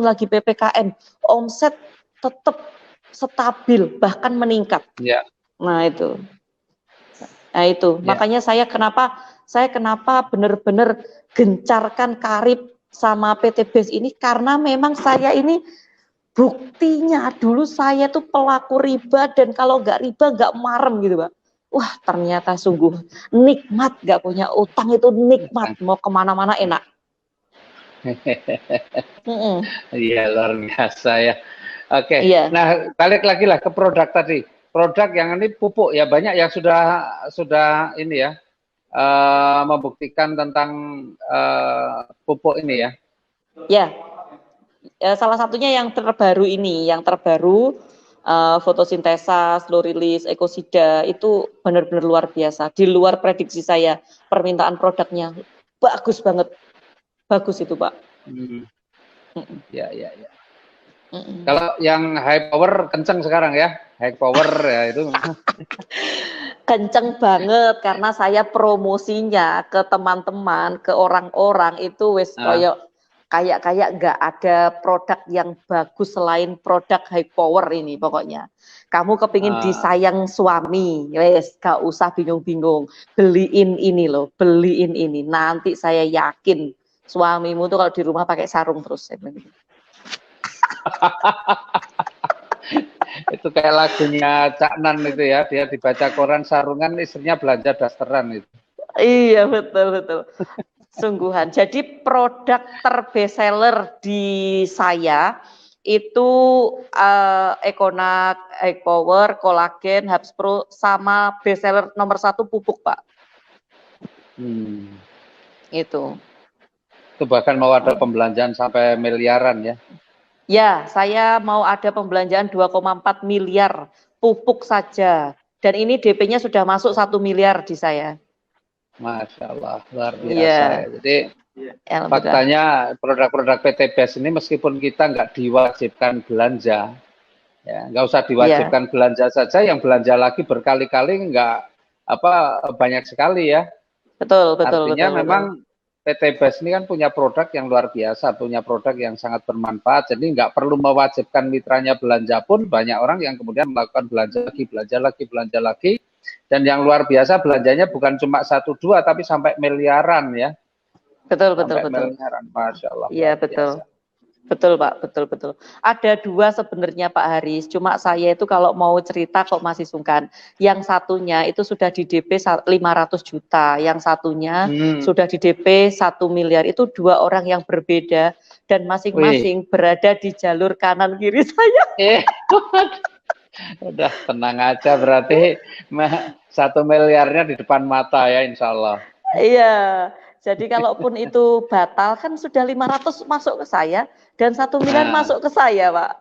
lagi PPKM, omset tetap stabil, bahkan meningkat. Nah itu. Makanya saya kenapa benar-benar gencarkan Karib sama PT BES ini, karena memang saya ini buktinya dulu saya tuh pelaku riba, dan kalau nggak riba nggak marem gitu Pak. Wah ternyata sungguh nikmat, nggak punya utang itu nikmat, mau kemana-mana enak. Iya luar biasa ya. Oke. Nah balik lagi lah ke produk tadi. Produk yang ini pupuk ya, banyak yang sudah ini ya membuktikan tentang pupuk ini ya. Ya, salah satunya yang terbaru ini, fotosintesa, slow release, ekosida itu benar-benar luar biasa. Di luar prediksi saya, permintaan produknya bagus banget, bagus itu Pak. Ya. Kalau yang high power kenceng sekarang ya, high power ya itu. Kenceng banget karena saya promosinya ke teman-teman, ke orang-orang itu wis kayak nggak ada produk yang bagus selain produk high power ini pokoknya. Kamu kepingin disayang suami, wes gak usah bingung-bingung, beliin ini loh, beliin ini. Nanti saya yakin suamimu tuh kalau di rumah pakai sarung terus. Itu kayak lagunya Cak Nan itu ya, dia dibaca koran sarungan, istrinya belanja dasteran itu. Iya betul. Sungguhan. Jadi produk terbestseller di saya itu Econac, Egg Power, Kolagen, Habs Pro, sama bestseller nomor 1 pupuk, Pak. Itu Bahkan mau ada pembelanjaan sampai miliaran ya. Ya, saya mau ada pembelanjaan 2,4 miliar pupuk saja. Dan ini DP-nya sudah masuk 1 miliar di saya. Masya Allah, luar biasa ya. Jadi ya, faktanya produk-produk PT BES ini meskipun kita nggak diwajibkan belanja, ya nggak usah diwajibkan belanja saja, yang belanja lagi berkali-kali nggak banyak sekali ya. Betul. Artinya memang PT BES ini kan punya produk yang luar biasa, punya produk yang sangat bermanfaat, jadi nggak perlu mewajibkan mitranya belanja pun banyak orang yang kemudian melakukan belanja lagi, dan yang luar biasa belanjanya bukan cuma 1-2 tapi sampai miliaran ya. Betul. Miliaran, Masya Allah. Iya betul. Biasa. Betul Pak, betul. Ada 2 sebenarnya Pak Haris, cuma saya itu kalau mau cerita kok masih sungkan. Yang satunya itu sudah di DP 500 juta, yang satunya sudah di DP 1 miliar. Itu 2 orang yang berbeda dan masing-masing berada di jalur kanan kiri saya. Udah tenang aja, berarti 1 miliarnya di depan mata ya insya Allah. Iya, jadi kalaupun itu batal kan sudah 500 masuk ke saya dan 1 miliar masuk ke saya, Pak.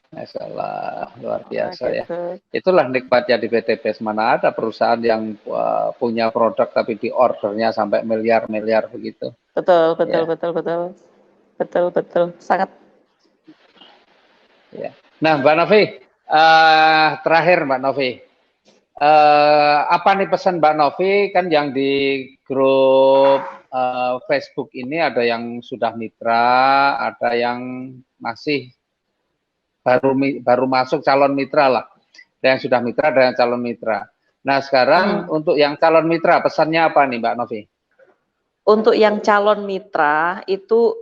Masya Allah, luar biasa ya. Itulah nikmatnya di PT BES. Mana ada perusahaan yang punya produk tapi di ordernya sampai miliar-miliar begitu. Betul. Sangat. Ya. Nah, Mbak Novi, terakhir Mbak Novi, apa nih pesan Mbak Novi, kan yang di grup Facebook ini ada yang sudah mitra, ada yang masih baru masuk calon mitra lah. Ada yang sudah mitra, ada yang calon mitra. Nah sekarang untuk yang calon mitra pesannya apa nih Mbak Novi? Untuk yang calon mitra itu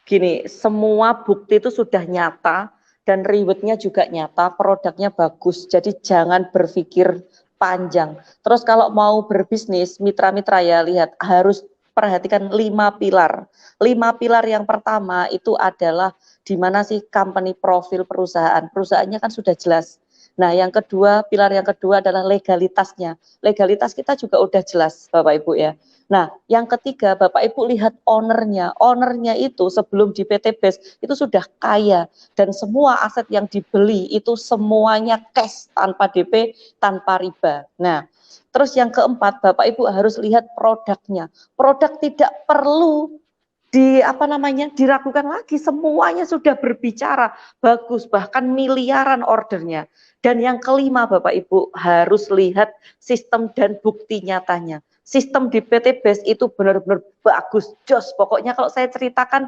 gini, semua bukti itu sudah nyata dan rewardnya juga nyata, produknya bagus. Jadi jangan berpikir panjang. Terus kalau mau berbisnis, mitra-mitra ya lihat harus perhatikan 5 pilar. 5 pilar yang pertama itu adalah di mana sih company profil perusahaan. Perusahaannya kan sudah jelas. Nah, yang kedua, pilar yang kedua adalah legalitasnya. Legalitas kita juga udah jelas, Bapak Ibu ya. Nah, yang ketiga, Bapak Ibu lihat ownernya. Ownernya itu sebelum di PT BES itu sudah kaya dan semua aset yang dibeli itu semuanya cash tanpa DP, tanpa riba. Nah, terus yang keempat, Bapak Ibu harus lihat produknya. Produk tidak perlu diragukan lagi, semuanya sudah berbicara bagus, bahkan miliaran ordernya. Dan yang kelima Bapak Ibu harus lihat sistem dan bukti nyatanya. Sistem di PT BES itu benar-benar bagus, jos. Pokoknya kalau saya ceritakan,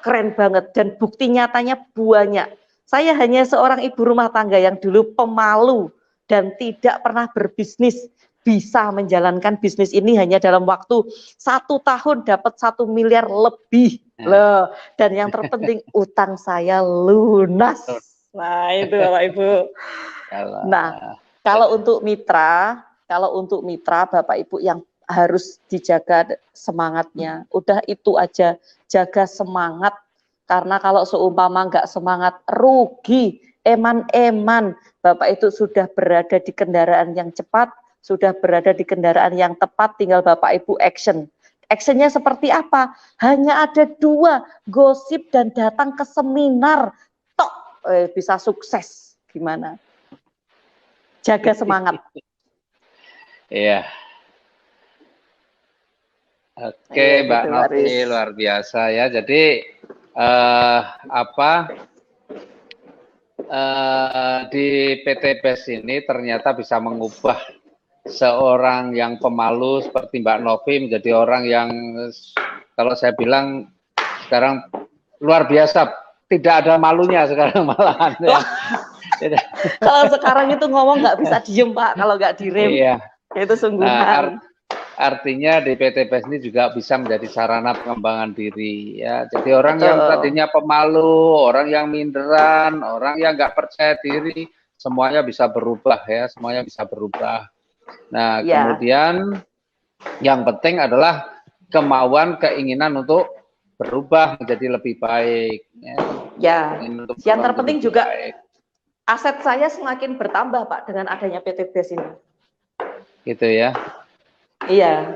keren banget dan bukti nyatanya banyak. Saya hanya seorang ibu rumah tangga yang dulu pemalu dan tidak pernah berbisnis, bisa menjalankan bisnis ini hanya dalam waktu 1 tahun dapat 1 miliar lebih loh. Dan yang terpenting utang saya lunas. Nah itu Bapak Ibu. Nah kalau untuk mitra Bapak Ibu yang harus dijaga semangatnya, udah itu aja, jaga semangat, karena kalau seumpama nggak semangat rugi, eman-eman Bapak itu sudah berada di kendaraan yang cepat, sudah berada di kendaraan yang tepat, tinggal Bapak Ibu action. Actionnya seperti apa? Hanya ada 2, gosip dan datang ke seminar, tok bisa sukses. Gimana? Jaga semangat. Iya. Oke, Mbak Novi, luar biasa ya. Jadi di PT BES ini ternyata bisa mengubah seorang yang pemalu seperti Mbak Novi menjadi orang yang, kalau saya bilang sekarang luar biasa, tidak ada malunya sekarang malahan. Ya. Kalau sekarang itu ngomong nggak bisa diem Pak, kalau nggak direm. Iya. Itu sungguhan. Artinya di PT BES ini juga bisa menjadi sarana pengembangan diri ya. Jadi orang yang tadinya pemalu, orang yang minderan, orang yang nggak percaya diri, semuanya bisa berubah ya, semuanya bisa berubah. Nah, kemudian yang penting adalah kemauan, keinginan untuk berubah menjadi lebih baik. Ya. Yang terpenting juga baik. Aset saya semakin bertambah Pak dengan adanya PT BES ini. Gitu ya. Iya.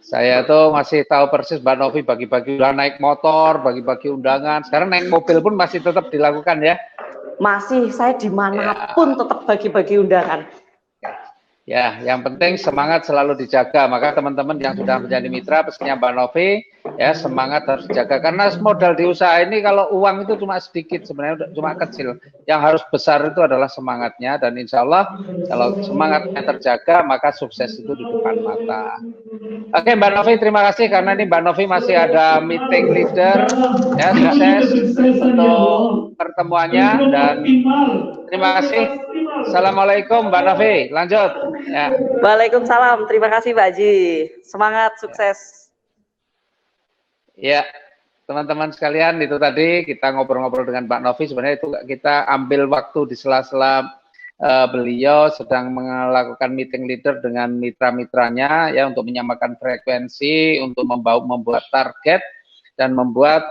Saya tuh masih tahu persis Mbak Novi bagi-bagi udah naik motor, bagi-bagi undangan. Sekarang naik mobil pun masih tetap dilakukan ya? Masih, saya dimanapun tetap bagi-bagi undangan. Ya, yang penting semangat selalu dijaga. Maka teman-teman yang sudah menjadi mitra, pesannya Mbak Novi, ya semangat harus dijaga. Karena modal di usaha ini kalau uang itu cuma sedikit, sebenarnya cuma kecil. Yang harus besar itu adalah semangatnya. Dan insya Allah kalau semangatnya terjaga, maka sukses itu di depan mata. Oke Mbak Novi, terima kasih karena ini Mbak Novi masih ada meeting leader. Ya, sukses untuk pertemuannya dan terima kasih. Assalamualaikum Mbak Novi, lanjut. Ya. Waalaikumsalam, terima kasih Pak Haji. Semangat, sukses. Ya, teman-teman sekalian, itu tadi kita ngobrol-ngobrol dengan Mbak Novi. Sebenarnya itu kita ambil waktu di sela-sela beliau sedang melakukan meeting leader dengan mitra-mitranya ya untuk menyamakan frekuensi, untuk membuat target dan membuat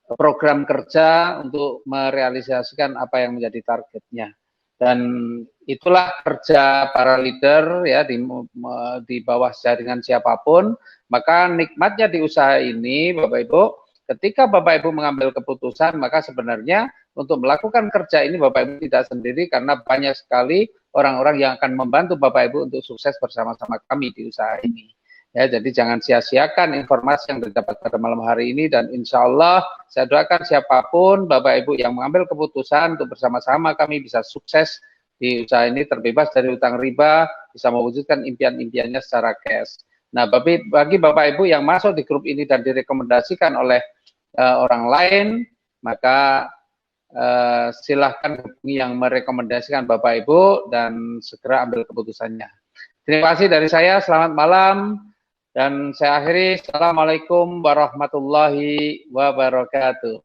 program kerja untuk merealisasikan apa yang menjadi targetnya. Dan itulah kerja para leader ya di bawah jaringan siapapun. Maka nikmatnya di usaha ini Bapak Ibu, ketika Bapak Ibu mengambil keputusan, maka sebenarnya untuk melakukan kerja ini Bapak Ibu tidak sendiri karena banyak sekali orang-orang yang akan membantu Bapak Ibu untuk sukses bersama-sama kami di usaha ini. Ya, jadi jangan sia-siakan informasi yang didapat pada malam hari ini dan insya Allah saya doakan siapapun Bapak Ibu yang mengambil keputusan untuk bersama-sama kami bisa sukses di usaha ini, terbebas dari utang riba, bisa mewujudkan impian-impiannya secara cash. Nah, bagi Bapak Ibu yang masuk di grup ini dan direkomendasikan oleh orang lain, maka silahkan hubungi yang merekomendasikan Bapak Ibu dan segera ambil keputusannya. Terima kasih dari saya, selamat malam. Dan saya akhiri, Assalamualaikum warahmatullahi wabarakatuh.